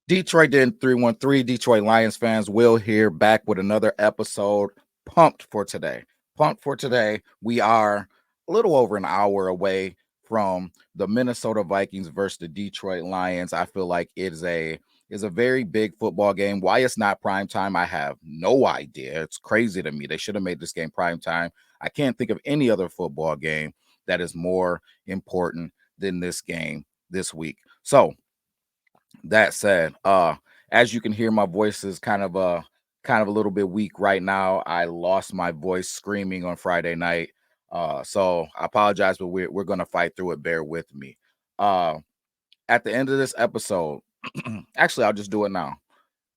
Detroit Den 313, Detroit Lions fans, Will here, back with another episode. Pumped for today. Pumped for today. We are a little over an hour away from the Minnesota Vikings versus the Detroit Lions. I feel like it is a very big football game. Why it's not prime time, I have no idea. It's crazy to me. They should have made this game prime time. I can't think of any other football game that is more important than this game this week. So, that said, as you can hear, my voice is kind of a little bit weak right now. I lost my voice screaming on Friday night. So I apologize, but we're gonna fight through it. Bear with me. Uh at the end of this episode, actually I'll just do it now.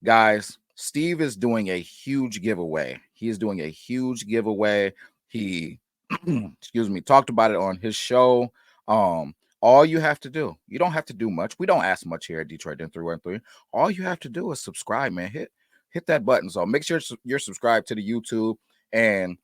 Guys, Steve is doing a huge giveaway. He is doing a huge giveaway. He excuse me, talked about it on his show. Um, all you have to do, you don't have to do much. We don't ask much here at Detroit in 313. All you have to do is subscribe, man. Hit that button. So make sure you're subscribed to the YouTube and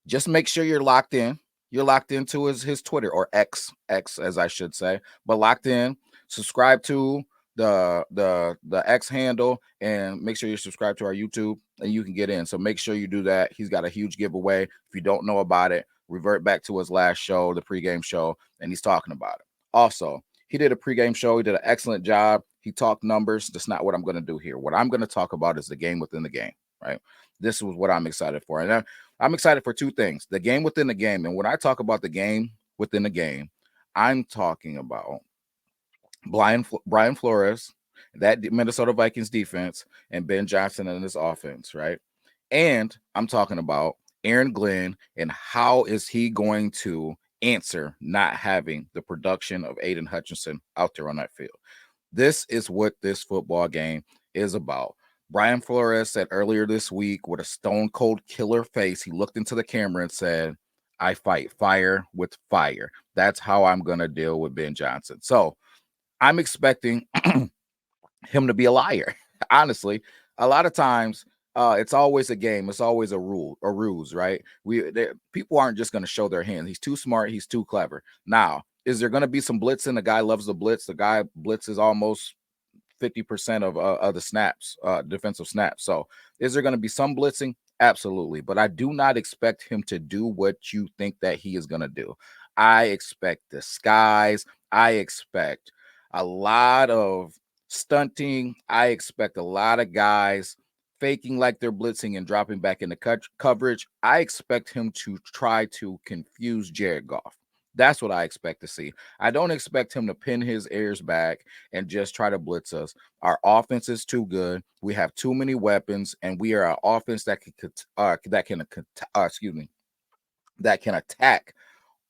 just make sure you're locked in. You're locked into his Twitter or X as I should say, but locked in. Subscribe to the X handle and make sure you're subscribed to our YouTube and you can get in. So make sure you do that. He's got a huge giveaway. If you don't know about it, revert back to his last show, the pregame show, and he's talking about it. Also, he did a pregame show. He did an excellent job. He talked numbers. That's not what I'm going to do here. What I'm going to talk about is the game within the game, right? This was what I'm excited for. And I'm excited for two things: the game within the game. And when I talk about the game within the game, I'm talking about Brian Flores, that Minnesota Vikings defense, and Ben Johnson and his offense, right? And I'm talking about Aaron Glenn and how is he going to answer not having the production of Aiden Hutchinson out there on that field. This is what this football game is about. Brian Flores said earlier this week with a stone cold killer face, he looked into the camera and said, I fight fire with fire. That's how I'm going to deal with Ben Johnson. So I'm expecting him to be a liar. Honestly, a lot of times it's always a game. It's always a ruse, right? People aren't just going to show their hand. He's too smart. He's too clever. Now, is there going to be some blitzing? The guy loves the blitz. The guy blitzes almost 50% of the snaps, defensive snaps. So, is there going to be some blitzing? Absolutely. But I do not expect him to do what you think that he is going to do. I expect disguise. I expect a lot of stunting. I expect a lot of guys faking like they're blitzing and dropping back into coverage. I expect him to try to confuse Jared Goff. That's what I expect to see. I don't expect him to pin his ears back and just try to blitz us. Our offense is too good. We have too many weapons, and we are an offense excuse me, that can attack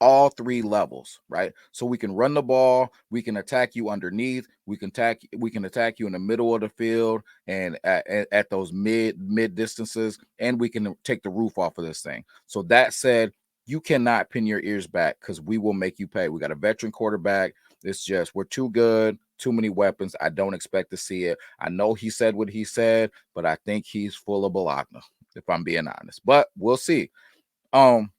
all three levels, right? So we can run the ball, we can attack you underneath, we can attack you in the middle of the field and at those mid distances, and we can take the roof off of this thing. So that said, you cannot pin your ears back because we will make you pay. We got a veteran quarterback. It's just we're too good, too many weapons. I don't expect to see it. I know he said what he said, but I think he's full of balagna, if I'm being honest. But we'll see. Um,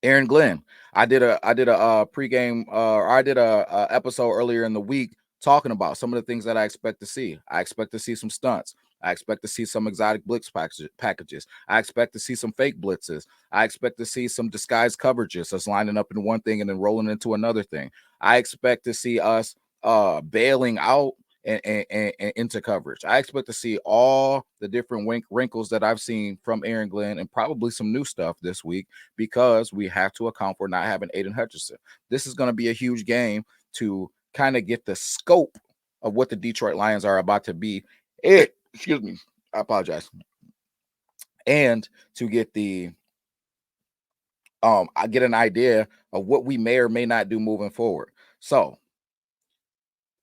Aaron Glenn. I did a pregame or I did a episode earlier in the week talking about some of the things that I expect to see. I expect to see some stunts. I expect to see some exotic blitz packages. I expect to see some fake blitzes. I expect to see some disguised coverages, us lining up in one thing and then rolling into another thing. I expect to see us bailing out and into coverage. I expect to see all the different wrinkles that I've seen from Aaron Glenn and probably some new stuff this week because we have to account for not having Aiden Hutchinson. This is going to be a huge game to kind of get the scope of what the Detroit Lions are about to be. Excuse me, I apologize. And to get I get an idea of what we may or may not do moving forward. So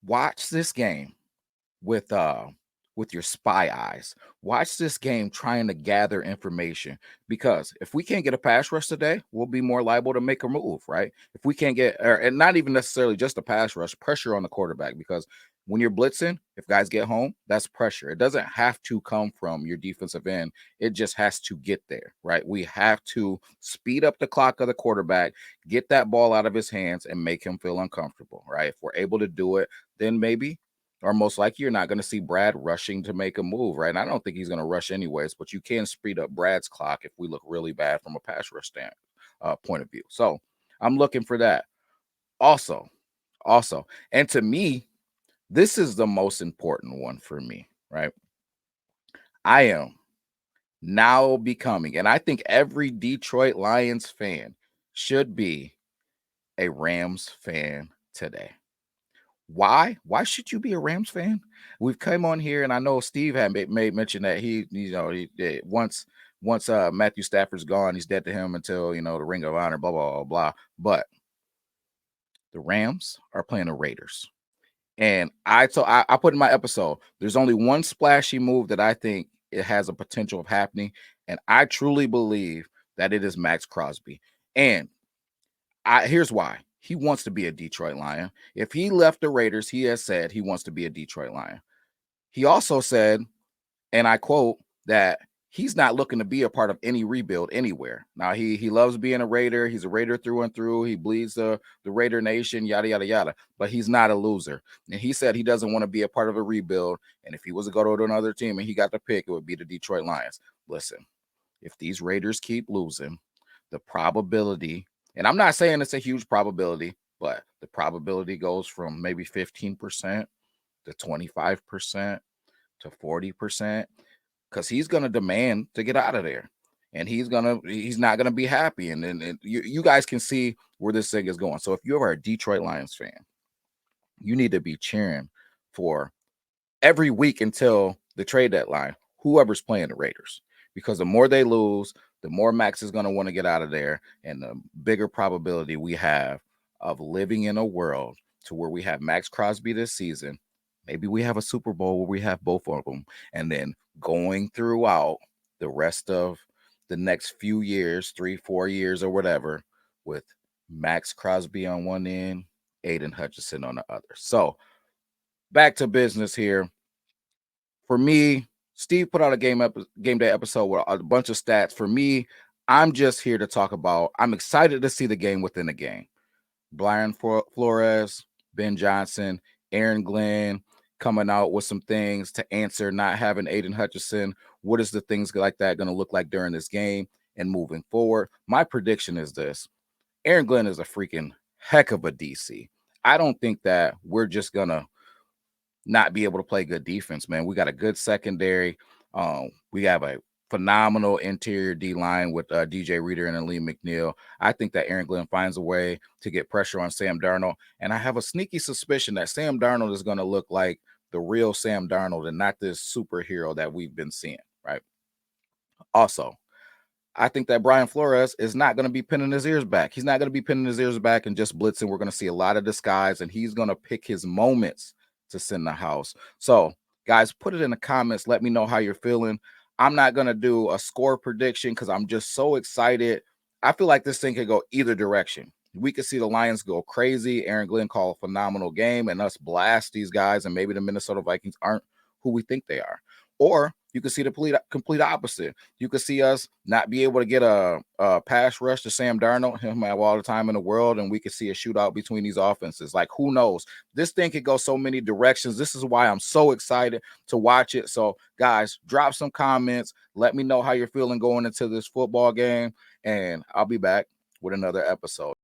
watch this game with with your spy eyes. Watch this game trying to gather information because if we can't get a pass rush today, we'll be more liable to make a move, right? If we can't get and not even necessarily just a pass rush, pressure on the quarterback because when you're blitzing, if guys get home, that's pressure. It doesn't have to come from your defensive end. It just has to get there, right? We have to speed up the clock of the quarterback, get that ball out of his hands and make him feel uncomfortable, right? If we're able to do it, then maybe or most likely you're not going to see Brad rushing to make a move, right? And I don't think he's going to rush anyways, but you can speed up Brad's clock if we look really bad from a pass rush point of view. So I'm looking for that. Also, and to me, this is the most important one for me, right? I am now becoming, and I think every Detroit Lions fan should be a Rams fan today. Why? Why should you be a Rams fan? We've come on here, and I know Steve had made mention that once Matthew Stafford's gone, he's dead to him until the Ring of Honor, blah blah blah blah. But the Rams are playing the Raiders. And I put in my episode, there's only one splashy move that I think it has a potential of happening. And I truly believe that it is Maxx Crosby. And here's why. He wants to be a Detroit Lion. If he left the Raiders, he has said he wants to be a Detroit Lion. He also said, and I quote, that he's not looking to be a part of any rebuild anywhere. Now, he loves being a Raider. He's a Raider through and through. He bleeds the Raider Nation, yada, yada, yada. But he's not a loser. And he said he doesn't want to be a part of a rebuild. And if he was to go to another team and he got the pick, it would be the Detroit Lions. Listen, if these Raiders keep losing, the probability, and I'm not saying it's a huge probability, but the probability goes from maybe 15% to 25% to 40%, because he's going to demand to get out of there, and he's not going to be happy. And then you guys can see where this thing is going. So if you're a Detroit Lions fan, you need to be cheering for every week until the trade deadline, whoever's playing the Raiders, because the more they lose, the more Max is going to want to get out of there, and the bigger probability we have of living in a world to where we have Maxx Crosby this season. Maybe we have a Super Bowl where we have both of them, and then going throughout the rest of the next few years, 3-4 years or whatever, with Maxx Crosby on one end, Aiden Hutchinson on the other. So back to business here. For me, Steve put out a game day episode with a bunch of stats. For me, I'm just here to talk about, I'm excited to see the game within the game. Brian Flores, Ben Johnson, Aaron Glenn coming out with some things to answer not having Aiden Hutchinson. What is the things like that going to look like during this game and moving forward? My prediction is this. Aaron Glenn is a freaking heck of a DC. I don't think that we're just going to not be able to play good defense, man. We got a good secondary. We have a phenomenal interior D line with DJ Reader and Lee McNeil. I think that Aaron Glenn finds a way to get pressure on Sam Darnold. And I have a sneaky suspicion that Sam Darnold is going to look like the real Sam Darnold and not this superhero that we've been seeing, right? Also, I think that Brian Flores is not going to be pinning his ears back. He's not going to be pinning his ears back and just blitzing. We're going to see a lot of disguise, and he's going to pick his moments to send the house. So, guys, put it in the comments. Let me know how you're feeling. I'm not going to do a score prediction because I'm just so excited. I feel like this thing could go either direction. We could see the Lions go crazy. Aaron Glenn call a phenomenal game and us blast these guys, and maybe the Minnesota Vikings aren't who we think they are. Or you could see the complete opposite. You could see us not be able to get a pass rush to Sam Darnold, him have all the time in the world, and we could see a shootout between these offenses. Like, who knows? This thing could go so many directions. This is why I'm so excited to watch it. So, guys, drop some comments. Let me know how you're feeling going into this football game, and I'll be back with another episode.